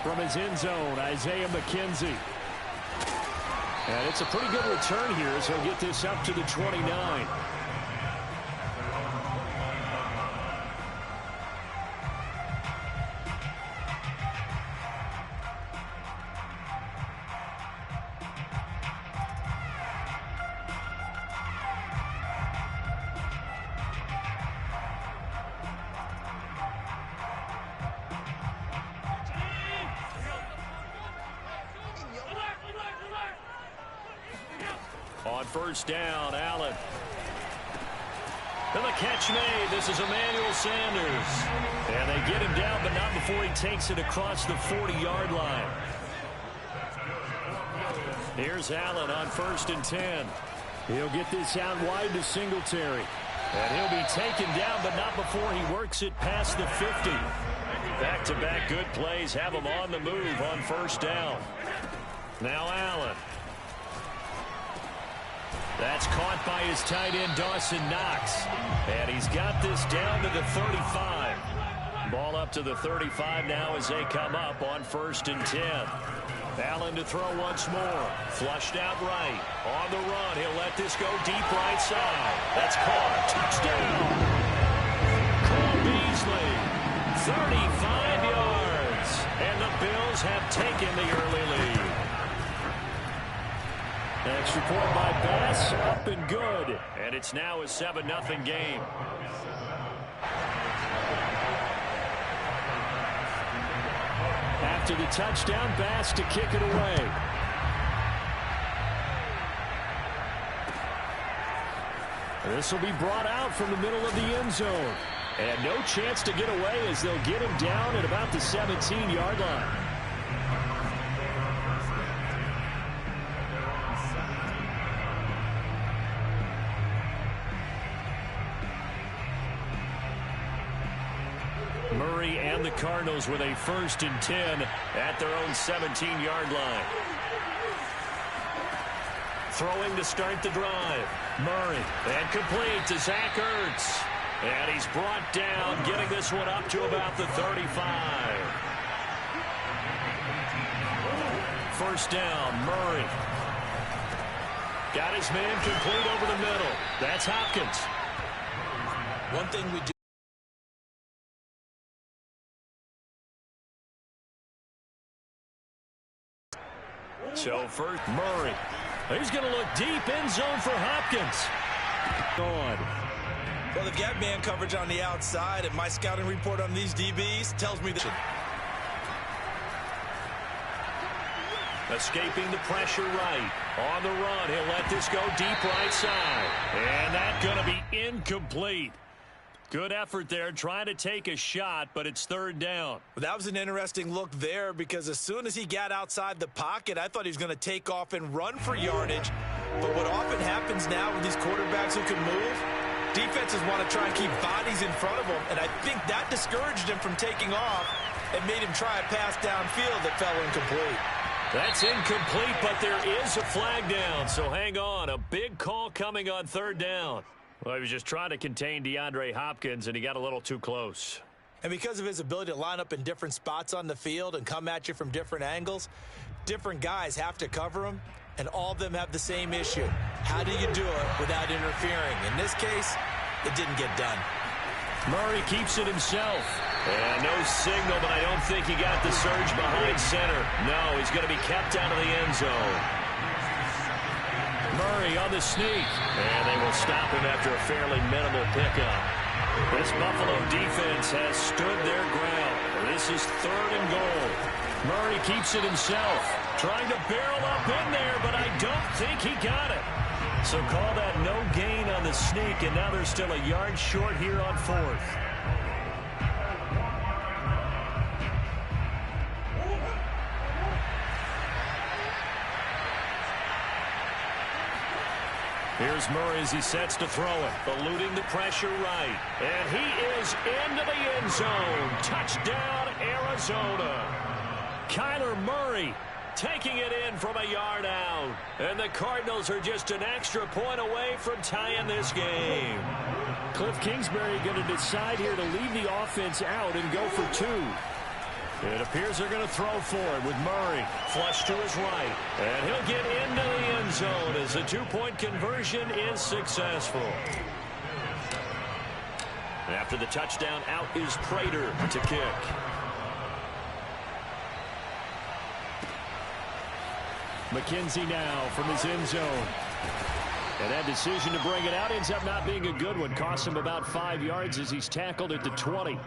From his end zone, Isaiah McKenzie. And it's a pretty good return here as he'll get this up to the 29. On first down, Allen. And the catch made. This is Emmanuel Sanders. And they get him down, but not before he takes it across the 40-yard line. Here's Allen on 1st and 10. He'll get this out wide to Singletary. And he'll be taken down, but not before he works it past the 50. Back-to-back good plays have him on the move on first down. Now Allen. That's caught by his tight end, Dawson Knox. And he's got this down to the 35. Ball up to the 35 now as they come up on 1st and 10. Allen to throw once more. Flushed out right. On the run, he'll let this go deep right side. That's caught. Touchdown! Cole Beasley, 35 yards. And the Bills have taken the early lead. Extra point by Bass, up and good. And it's now a 7-0 game. After the touchdown, Bass to kick it away. This will be brought out from the middle of the end zone. And no chance to get away as they'll get him down at about the 17-yard line. Murray and the Cardinals with a 1st and 10 at their own 17-yard line. Throwing to start the drive. Murray, and complete to Zach Ertz. And he's brought down, getting this one up to about the 35. First down, Murray. Got his man complete over the middle. That's Hopkins. One thing we do. So first, Murray. He's going to look deep in zone for Hopkins. Gone. Well, they've got man coverage on the outside, and my scouting report on these DBs tells me that. Escaping the pressure right. On the run, he'll let this go deep right side. And that's going to be incomplete. Good effort there, trying to take a shot, but it's 3rd down. Well, that was an interesting look there because as soon as he got outside the pocket, I thought he was going to take off and run for yardage. But what often happens now with these quarterbacks who can move, defenses want to try and keep bodies in front of them, and I think that discouraged him from taking off and made him try a pass downfield that fell incomplete. That's incomplete, but there is a flag down, so hang on. A big call coming on 3rd down. Well, he was just trying to contain DeAndre Hopkins, and he got a little too close. And because of his ability to line up in different spots on the field and come at you from different angles, different guys have to cover him, and all of them have the same issue. How do you do it without interfering? In this case, it didn't get done. Murray keeps it himself. And no signal, but I don't think he got the surge behind center. No, he's going to be kept out of the end zone. Murray on the sneak. And they will stop him after a fairly minimal pickup. This Buffalo defense has stood their ground. This is 3rd and goal. Murray keeps it himself. Trying to barrel up in there, but I don't think he got it. So call that no gain on the sneak, and now they're still a yard short here on 4th. Here's Murray as he sets to throw it. Eluding the pressure right. And he is into the end zone. Touchdown, Arizona. Kyler Murray taking it in from a yard out. And the Cardinals are just an extra point away from tying this game. Cliff Kingsbury going to decide here to leave the offense out and go for 2. It appears they're going to throw for it with Murray. Flush to his right. And he'll get into the end zone as the two-point conversion is successful. After the touchdown, out is Prater to kick. McKenzie now from his end zone. And that decision to bring it out ends up not being a good one. Costs him about 5 yards as he's tackled at the 20.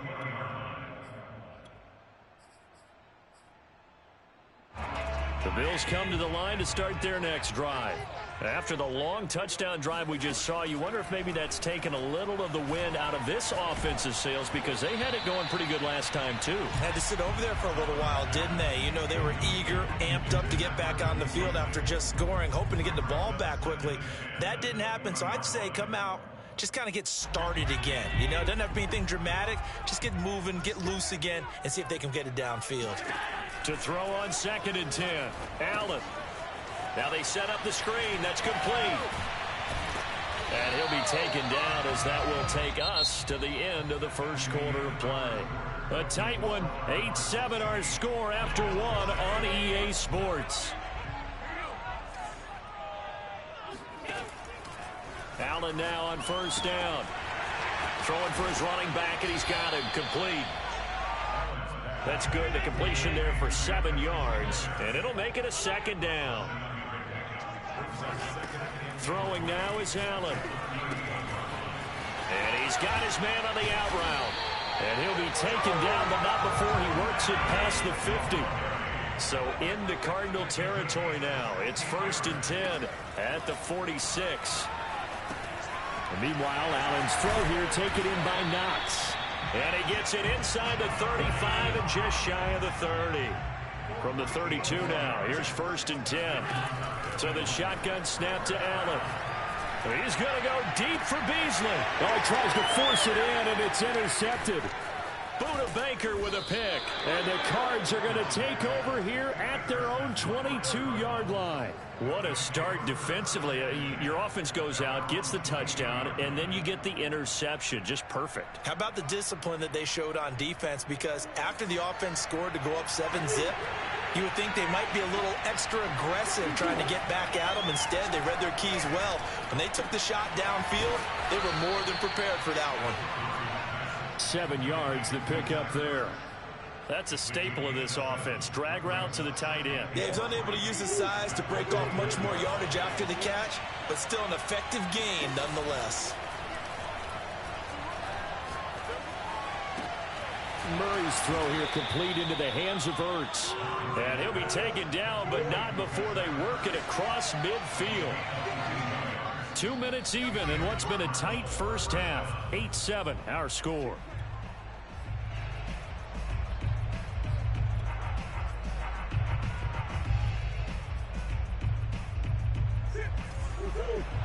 The Bills come to the line to start their next drive. After the long touchdown drive we just saw, you wonder if maybe that's taken a little of the wind out of this offensive sails because they had it going pretty good last time too. Had to sit over there for a little while, didn't they? You know, they were eager, amped up to get back on the field after just scoring, hoping to get the ball back quickly. That didn't happen, so I'd say come out, just kind of get started again. You know, it doesn't have to be anything dramatic. Just get moving, get loose again, and see if they can get it downfield. To throw on 2nd and 10. Allen. Now they set up the screen. That's complete. And he'll be taken down as that will take us to the end of the first quarter of play. A tight one. 8-7 our score after one on EA Sports. Allen now on 1st down. Throwing for his running back, and he's got him complete. That's good. The completion there for 7 yards, and it'll make it a 2nd down. Throwing now is Allen. And he's got his man on the out route. And he'll be taken down, but not before he works it past the 50. So into Cardinal territory now. It's 1st and 10 at the 46. And meanwhile, Allen's throw here taken in by Knox. And he gets it inside the 35 and just shy of the 30. From the 32 now, here's 1st and 10. So the shotgun snap to Allen. He's going to go deep for Beasley. Oh, he tries to force it in, and it's intercepted. Buda Baker with a pick. And the Cards are going to take over here at their own 22-yard line. What a start defensively. Your offense goes out, gets the touchdown, and then you get the interception. Just perfect. How about the discipline that they showed on defense? Because after the offense scored to go up 7-zip, you would think they might be a little extra aggressive trying to get back at them. Instead, they read their keys well. When they took the shot downfield, they were more than prepared for that one. 7 yards to pick up there. That's a staple of this offense. Drag route to the tight end. Yeah, he's unable to use his size to break off much more yardage after the catch, but still an effective gain nonetheless. Murray's throw here complete into the hands of Ertz. And he'll be taken down, but not before they work it across midfield. 2 minutes even in what's been a tight first half. 8-7 our score.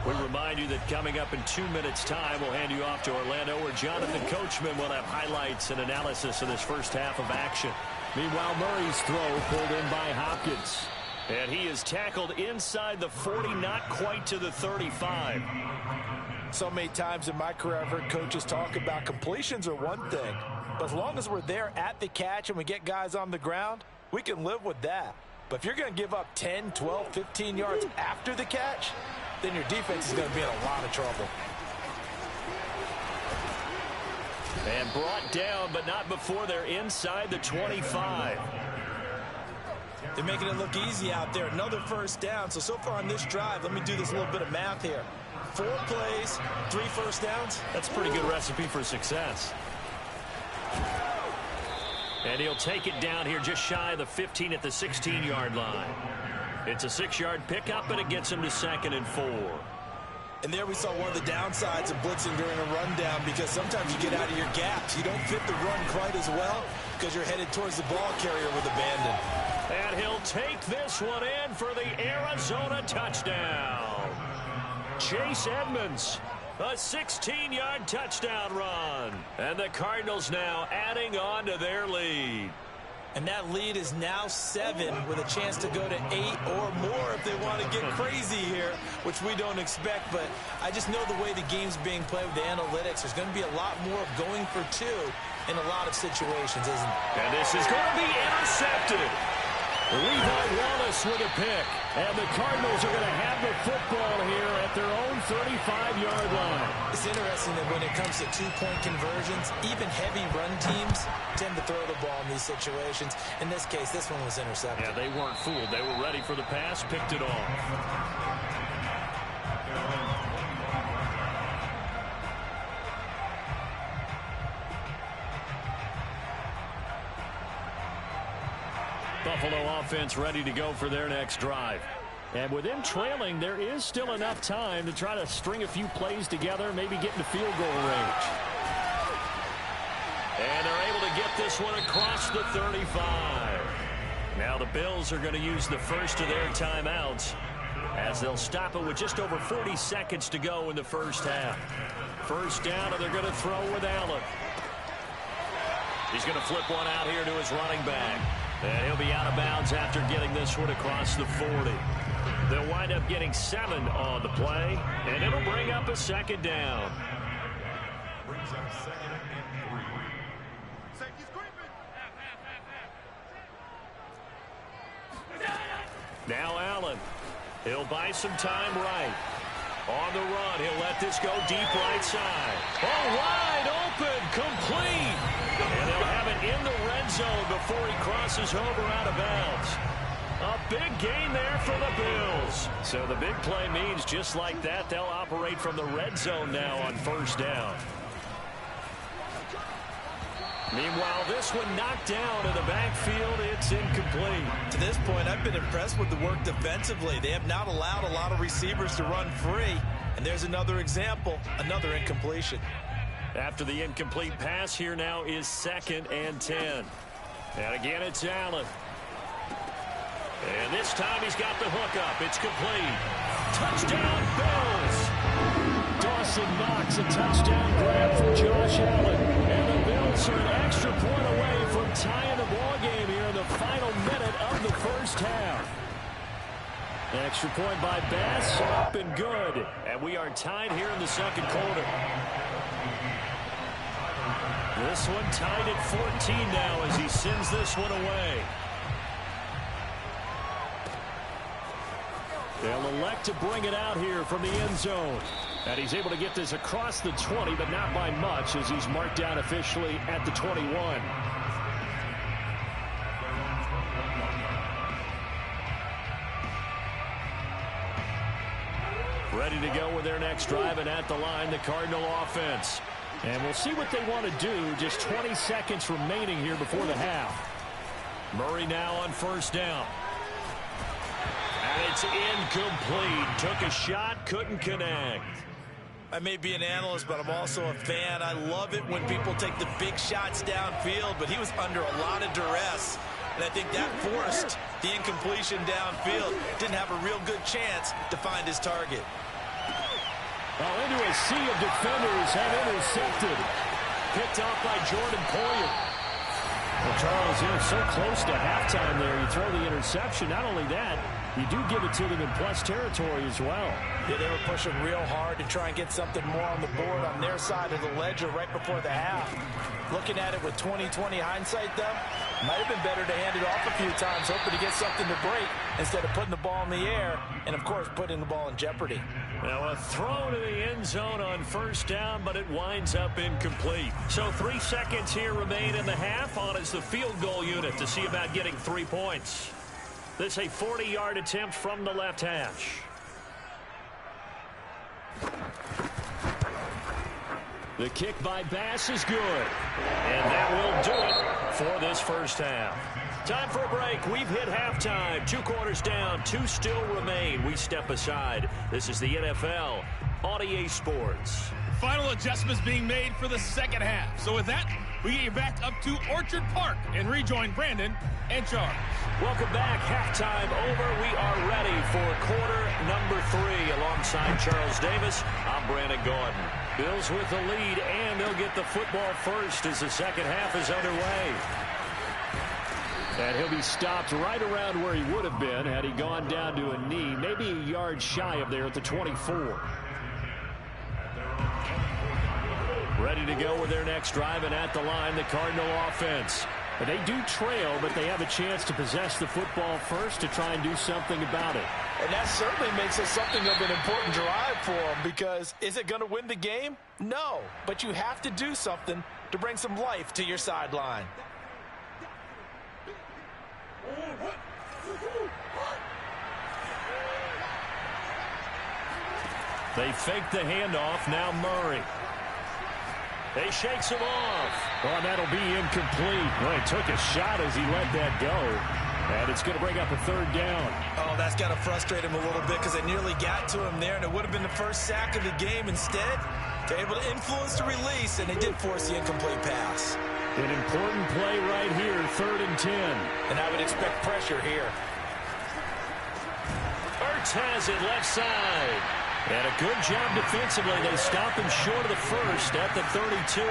We remind you that coming up in 2 minutes' time, we'll hand you off to Orlando, where Jonathan Coachman will have highlights and analysis of this first half of action. Meanwhile, Murray's throw pulled in by Hopkins. And he is tackled inside the 40, not quite to the 35. So many times in my career, I've heard coaches talk about completions are one thing. But as long as we're there at the catch and we get guys on the ground, we can live with that. But if you're going to give up 10, 12, 15 yards after the catch, then your defense is going to be in a lot of trouble. And brought down, but not before they're inside the 25. They're making it look easy out there. Another first down. So far on this drive, let me do this little bit of math here. 4 plays, 3 first downs. That's a pretty good recipe for success. And he'll take it down here just shy of the 15 at the 16-yard line. It's a 6-yard pickup, and it gets him to 2nd and 4. And there we saw one of the downsides of blitzing during a rundown, because sometimes you get out of your gaps. You don't fit the run quite as well because you're headed towards the ball carrier with abandon. And he'll take this one in for the Arizona touchdown. Chase Edmonds, a 16-yard touchdown run. And the Cardinals now adding on to their lead. And that lead is now 7 with a chance to go to 8 or more if they want to get crazy here, which we don't expect. But I just know the way the game's being played with the analytics, there's going to be a lot more of going for 2 in a lot of situations, isn't it? And this is going to be intercepted. Levi Wallace with a pick. And the Cardinals are going to have the football here at their own 35-yard line. It's interesting that when it comes to two-point conversions, even heavy run teams tend to throw the ball in these situations. In this case, this one was intercepted. Yeah, they weren't fooled. They were ready for the pass, picked it off. Buffalo offense ready to go for their next drive. And with them trailing, there is still enough time to try to string a few plays together, maybe get into field goal range. And they're able to get this one across the 35. Now the Bills are going to use the first of their timeouts as they'll stop it with just over 40 seconds to go in the first half. First down, and they're going to throw with Allen. He's going to flip one out here to his running back. And he'll be out of bounds after getting this one across the 40. They'll wind up getting 7 on the play, and it'll bring up a second down. Brings up second and 3. Safety's Now Allen. He'll buy some time right. On the run, he'll let this go deep right side. Oh, wide open, complete. And they'll have it in the red zone before he crosses over out of bounds. A big gain there for the Bills. So the big play means just like that, they'll operate from the red zone now on first down. Meanwhile, this one knocked down in the backfield. It's incomplete. To this point, I've been impressed with the work defensively. They have not allowed a lot of receivers to run free. And there's another example, another incompletion. After the incomplete pass, here now is 2nd and 10. And again, it's Allen. And this time he's got the hook up. It's complete. Touchdown, Bills. Dawson Knox, a touchdown grab for Josh Allen. And the Bills are an extra point away from tying the ball game here in the final minute of the first half. An extra point by Bass, up and good. And we are tied here in the second quarter. This one tied at 14 now as he sends this one away. They'll elect to bring it out here from the end zone. And he's able to get this across the 20, but not by much as he's marked down officially at the 21. Ready to go with their next drive, and at the line, the Cardinal offense. And we'll see what they want to do. Just 20 seconds remaining here before the half. Murray now on first down. And it's incomplete. Took a shot, couldn't connect. I may be an analyst, but I'm also a fan. I love it when people take the big shots downfield, but he was under a lot of duress. And I think that forced the incompletion downfield. Didn't have a real good chance to find his target. Well, into a sea of defenders have intercepted. Picked off by Jordan Poyer. Well, Charles, you're so close to halftime there. You throw the interception. Not only that, you do give it to them in plus territory as well. Yeah, they were pushing real hard to try and get something more on the board on their side of the ledger right before the half. Looking at it with 20/20 hindsight, though, might have been better to hand it off a few times, hoping to get something to break instead of putting the ball in the air and, of course, putting the ball in jeopardy. Now a throw to the end zone on first down, but it winds up incomplete. So 3 seconds here remain in the half. On is the field goal unit to see about getting 3 points. This a 40-yard attempt from the left hash. The kick by Bass is good. And that will do it for this first half. Time for a break. We've hit halftime. 2 quarters down. 2 still remain. We step aside. This is the NFL on EA Sports. Final adjustments being made for the second half. So with that, we get you back up to Orchard Park and rejoin Brandon and Charles. Welcome back. Halftime over. We are ready for quarter number 3. Alongside Charles Davis, I'm Brandon Gordon. Bills with the lead, and they'll get the football first as the second half is underway. And he'll be stopped right around where he would have been had he gone down to a knee, maybe a yard shy of there at the 24. Ready to go with their next drive, and at the line, the Cardinal offense. They do trail, but they have a chance to possess the football first to try and do something about it. And that certainly makes it something of an important drive for them, because is it going to win the game? No, but you have to do something to bring some life to your sideline. They fake the handoff. Now Murray. He shakes him off. Well, that'll be incomplete. Well, he took a shot as he let that go. And it's going to bring up a third down. Oh, that's got to frustrate him a little bit, because they nearly got to him there, and it would have been the first sack of the game. Instead, they're able to influence the release, and they did force the incomplete pass. An important play right here, 3rd and 10. And I would expect pressure here. Ertz has it left side. And a good job defensively. They stop him short of the first at the 32.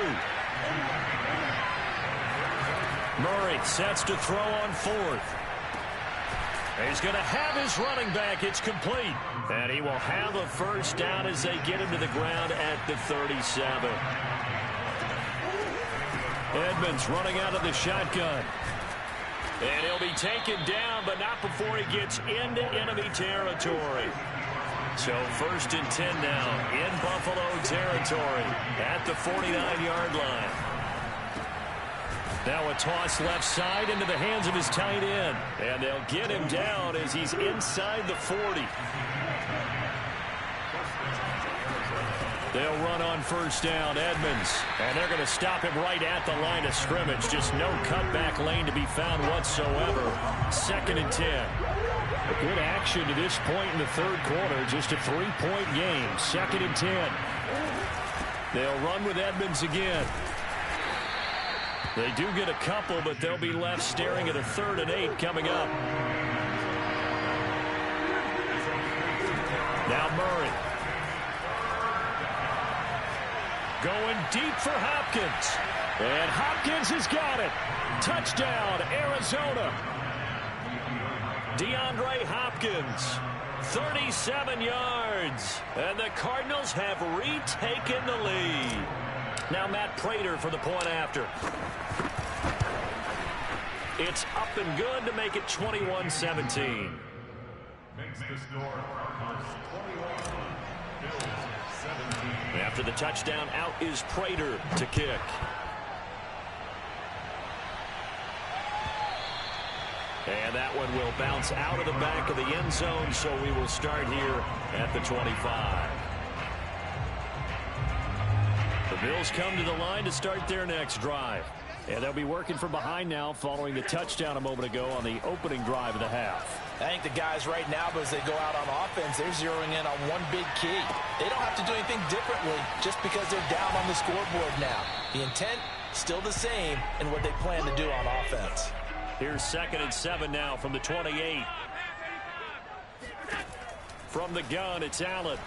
Murray sets to throw on 4th. He's going to have his running back. It's complete. And he will have a first down as they get him to the ground at the 37. Edmonds running out of the shotgun. And he'll be taken down, but not before he gets into enemy territory. So 1st and 10 now in Buffalo territory at the 49-yard line. Now a toss left side into the hands of his tight end. And they'll get him down as he's inside the 40. They'll run on 1st down, Edmonds. And they're going to stop him right at the line of scrimmage. Just no cutback lane to be found whatsoever. 2nd and 10. A good action to this point in the 3rd quarter. Just a 3-point game. 2nd and 10. They'll run with Edmonds again. They do get a couple, but they'll be left staring at a 3rd and 8 coming up. Now Murray. Going deep for Hopkins. And Hopkins has got it. Touchdown, Arizona. DeAndre Hopkins, 37 yards. And the Cardinals have retaken the lead. Now Matt Prater for the point after. It's up and good to make it 21-17. Makes the score Cardinals 21, Bills 17. After the touchdown, out is Prater to kick. And that one will bounce out of the back of the end zone, so we will start here at the 25. The Bills come to the line to start their next drive. And they'll be working from behind now following the touchdown a moment ago on the opening drive of the half. I think the guys right now, as they go out on offense, they're zeroing in on one big key. They don't have to do anything differently just because they're down on the scoreboard now. The intent, still the same in what they plan to do on offense. Here's 2nd and 7 now from the 28. From the gun, it's Allen.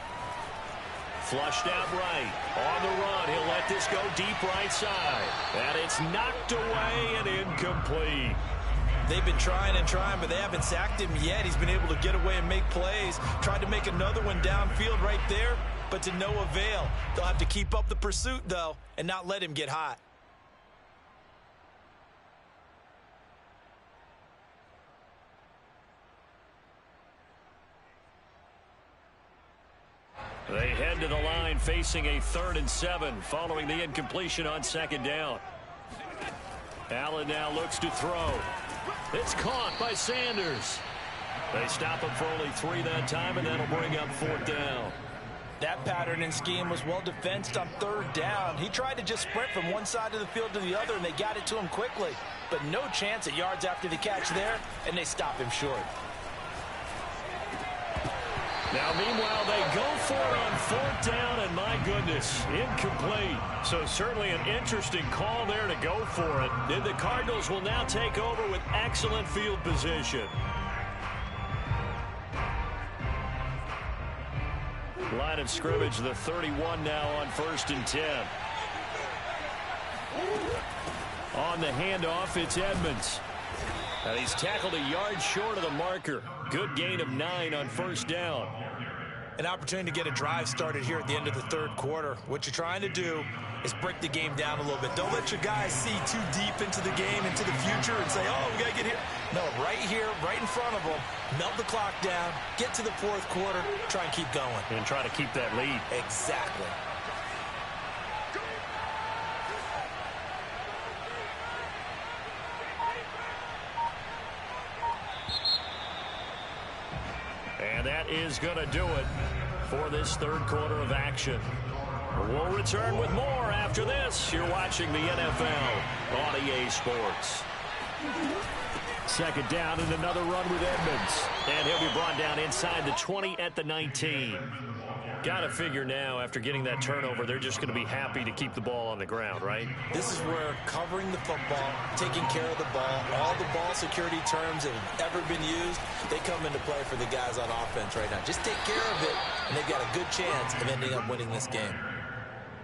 Flushed out right. On the run, he'll let this go deep right side. And it's knocked away and incomplete. They've been trying and trying, but they haven't sacked him yet. He's been able to get away and make plays. Tried to make another one downfield right there, but to no avail. They'll have to keep up the pursuit, though, and not let him get hot. They head to the line facing a 3rd and 7 following the incompletion on 2nd down. Allen now looks to throw. It's caught by Sanders. They stop him for only 3 that time, and that'll bring up 4th down. That pattern and scheme was well defensed on 3rd down. He tried to just sprint from one side of the field to the other, and they got it to him quickly. But no chance at yards after the catch there, and they stop him short. Now, meanwhile, they go for it on 4th down, and my goodness, incomplete. So certainly an interesting call there to go for it. And the Cardinals will now take over with excellent field position. Line of scrimmage, the 31 now on 1st and 10. On the handoff, it's Edmonds. And he's tackled a yard short of the marker. Good gain of 9 on first down. An opportunity to get a drive started here at the end of the third quarter. What you're trying to do is break the game down a little bit. Don't let your guys see too deep into the game, into the future, and say, oh, we got to get here. No, right here, right in front of them, melt the clock down, get to the fourth quarter, try and keep going. And try to keep that lead. Exactly. And that is going to do it for this third quarter of action. We'll return with more after this. You're watching the NFL on EA Sports. Second down and another run with Edmonds. And he'll be brought down inside the 20 at the 19. Got to figure now, after getting that turnover, they're just going to be happy to keep the ball on the ground, right? This is where covering the football, taking care of the ball, all the ball security terms that have ever been used, they come into play for the guys on offense right now. Just take care of it, and they've got a good chance of ending up winning this game.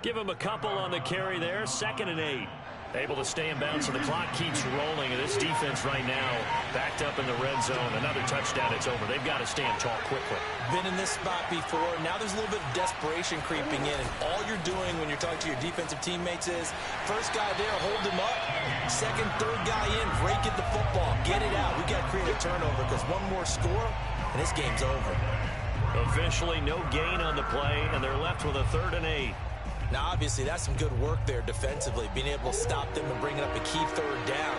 Give him a couple on the carry there. 2nd and 8. Able to stay in bounds, so the clock keeps rolling. And this defense right now backed up in the red zone. Another touchdown, it's over. They've got to stand tall quickly. Been in this spot before. Now there's a little bit of desperation creeping in. And all you're doing when you're talking to your defensive teammates is, first guy there, hold him up. Second, third guy in, rake at the football. Get it out. We've got to create a turnover because one more score, and this game's over. Officially no gain on the play, and they're left with a 3rd and 8. Now, obviously, that's some good work there defensively, being able to stop them and bringing up a key third down.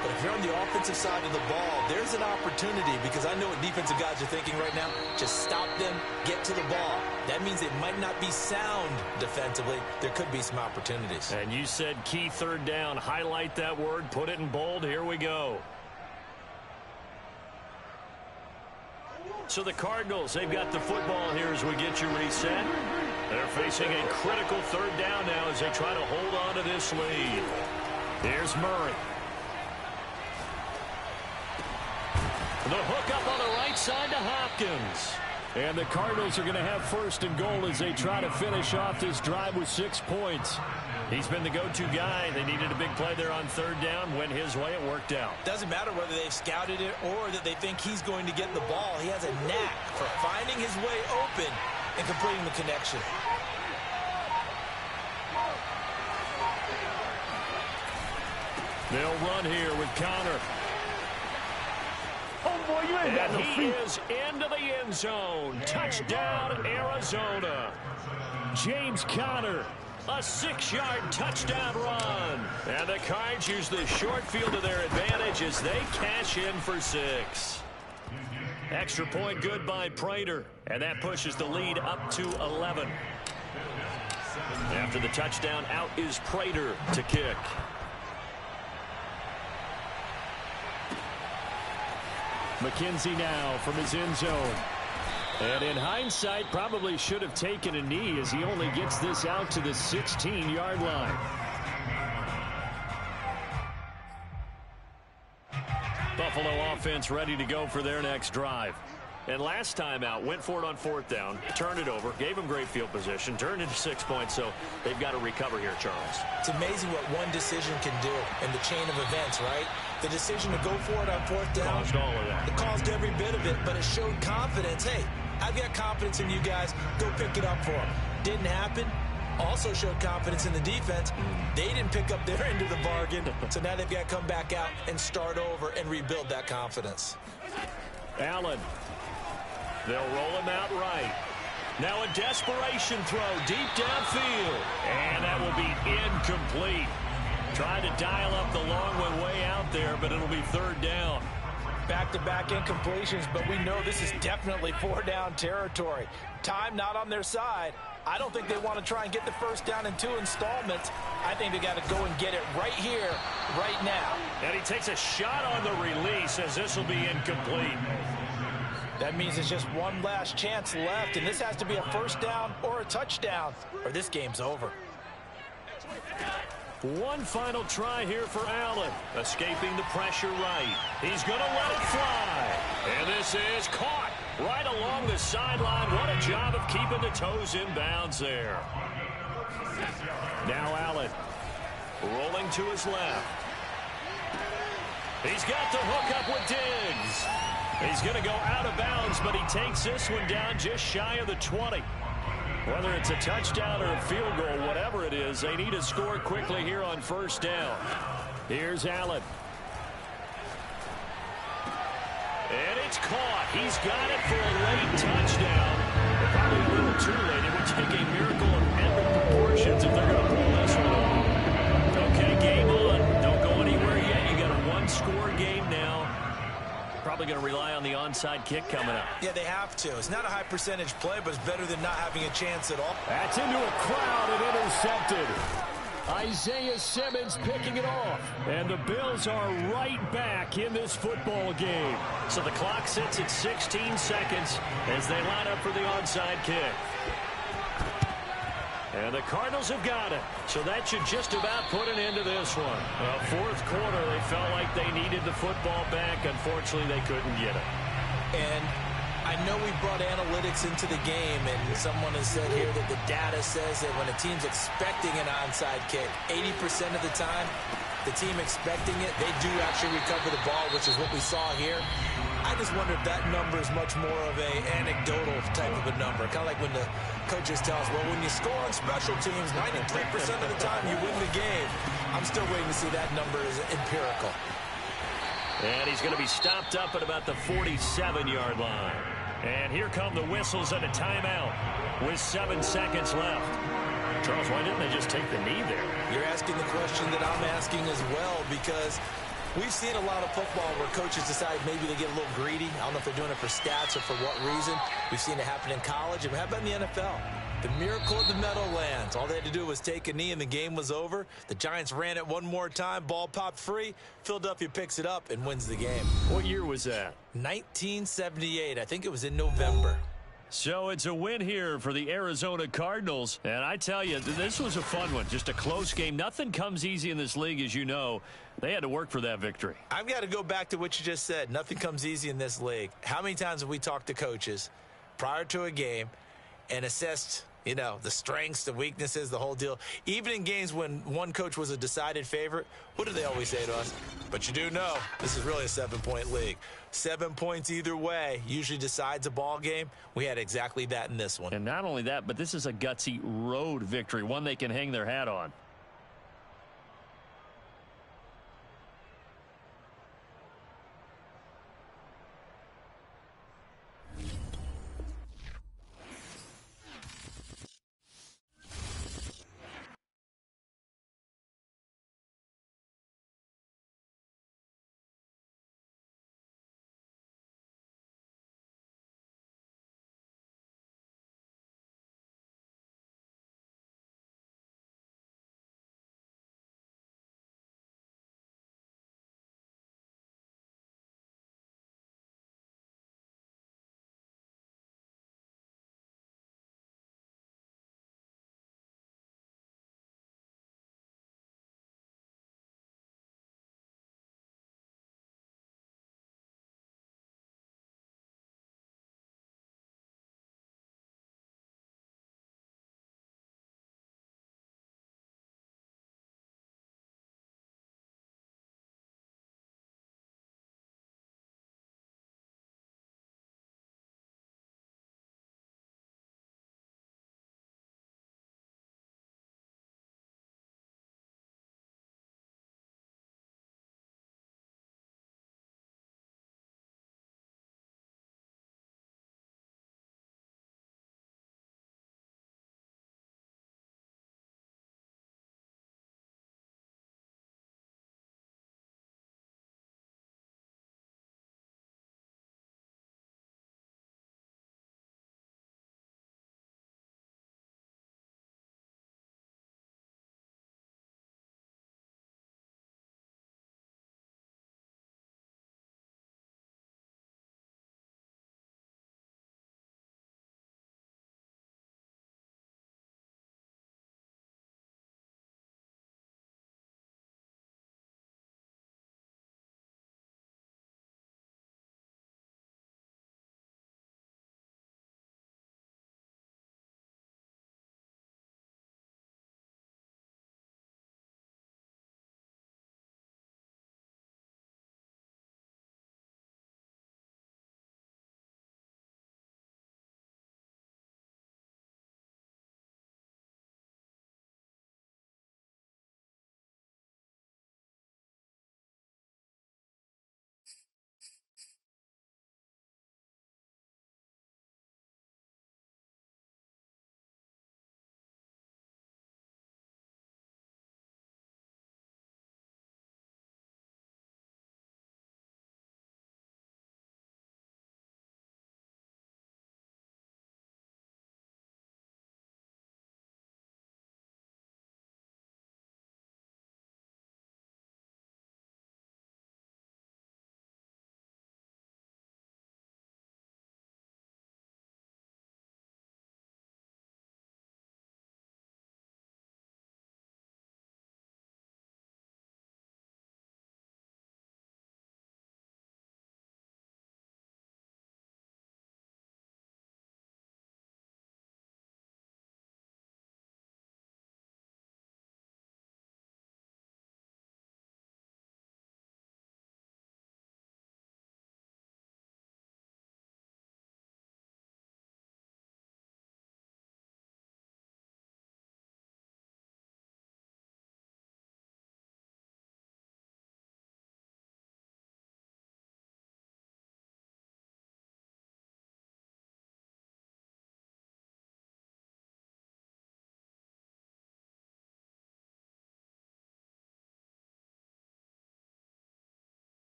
But if you're on the offensive side of the ball, there's an opportunity, because I know what defensive guys are thinking right now. Just stop them, get to the ball. That means they might not be sound defensively. There could be some opportunities. And you said key third down. Highlight that word, put it in bold. Here we go. So the Cardinals, they've got the football here as we get you reset. They're facing a critical 3rd down now as they try to hold on to this lead. Here's Murray. The hook up on the right side to Hopkins. And the Cardinals are going to have 1st and goal as they try to finish off this drive with 6 points. He's been the go-to guy. They needed a big play there on 3rd down. Went his way. It worked out. Doesn't matter whether they've scouted it or that they think he's going to get the ball. He has a knack for finding his way open and completing the connection. They'll run here with Connor. Oh, boy, you ain't got no He feet. is into the end zone. Touchdown, Arizona. James Conner, a 6-yard touchdown run. And the Cards use the short field to their advantage as they cash in for 6. Extra point good by Prater. And that pushes the lead up to 11. After the touchdown, out is Prater to kick. McKenzie now from his end zone. And in hindsight, probably should have taken a knee as he only gets this out to the 16-yard line. Buffalo offense ready to go for their next drive. And last time out, went for it on 4th down, turned it over, gave them great field position, turned into 6 points, so they've got to recover here, Charles. It's amazing what one decision can do in the chain of events, right? The decision to go for it on 4th down. Caused all of that. It caused every bit of it, but it showed confidence. Hey, I've got confidence in you guys. Go pick it up for them. Didn't happen. Also showed confidence in the defense. They didn't pick up their end of the bargain, so now they've got to come back out and start over and rebuild that confidence. Allen. They'll roll him out right. Now a desperation throw deep downfield. And that will be incomplete. Trying to dial up the long one way out there, but it'll be 3rd down. Back-to-back incompletions, but we know this is definitely 4-down territory. Time not on their side. I don't think they want to try and get the 1st down in 2 installments. I think they got to go and get it right here, right now. And he takes a shot on the release as this will be incomplete. That means it's just one last chance left, and this has to be a 1st down or a touchdown, or this game's over. One final try here for Allen. Escaping the pressure right. He's going to let it fly. And this is caught right along the sideline. What a job of keeping the toes in bounds there. Now Allen rolling to his left. He's got the hook up with Diggs. He's going to go out of bounds, but he takes this one down just shy of the 20. Whether it's a touchdown or a field goal, whatever it is, they need to score quickly here on first down. Here's Allen. And it's caught. He's got it for a late touchdown. But probably a little too late. It would take a miracle of epic proportions if they're going to pull this one off. Okay, game on. Don't go anywhere yet. You got a one-score game now. Probably going to rely on the onside kick coming up. Yeah, they have to. It's not a high percentage play, but it's better than not having a chance at all. That's into a crowd and intercepted. Isaiah Simmons picking it off. And the Bills are right back in this football game. So the clock sits at 16 seconds as they line up for the onside kick. And the Cardinals have got it. So that should just about put an end to this one. Well, fourth quarter, they felt like they needed the football back. Unfortunately, they couldn't get it. And I know we brought analytics into the game, and someone has said here that the data says that when a team's expecting an onside kick, 80% of the time, the team expecting it, they do actually recover the ball, which is what we saw here. I just wonder if that number is much more of a anecdotal type of a number. Kind of like when the coaches tell us, well, when you score on special teams, 93% of the time you win the game. I'm still waiting to see that number is empirical. And he's going to be stopped up at about the 47-yard line. And here come the whistles and a timeout with 7 seconds left. Charles, why didn't they just take the knee there? You're asking the question that I'm asking as well, because we've seen a lot of football where coaches decide maybe they get a little greedy. I don't know if they're doing it for stats or for what reason. We've seen it happen in college. And how about in the NFL? The miracle at the Meadowlands. All they had to do was take a knee and the game was over. The Giants ran it one more time. Ball popped free. Philadelphia picks it up and wins the game. What year was that? 1978. I think it was in November. So it's a win here for the Arizona Cardinals. And I tell you, this was a fun one. Just a close game. Nothing comes easy in this league, as you know. They had to work for that victory. I've got to go back to what you just said. Nothing comes easy in this league. How many times have we talked to coaches prior to a game and assessed, you know, the strengths, the weaknesses, the whole deal? Even in games when one coach was a decided favorite, what do they always say to us? But you do know this is really a 7-point league. 7 points either way usually decides a ball game. We had exactly that in this one. And not only that, but this is a gutsy road victory, one they can hang their hat on.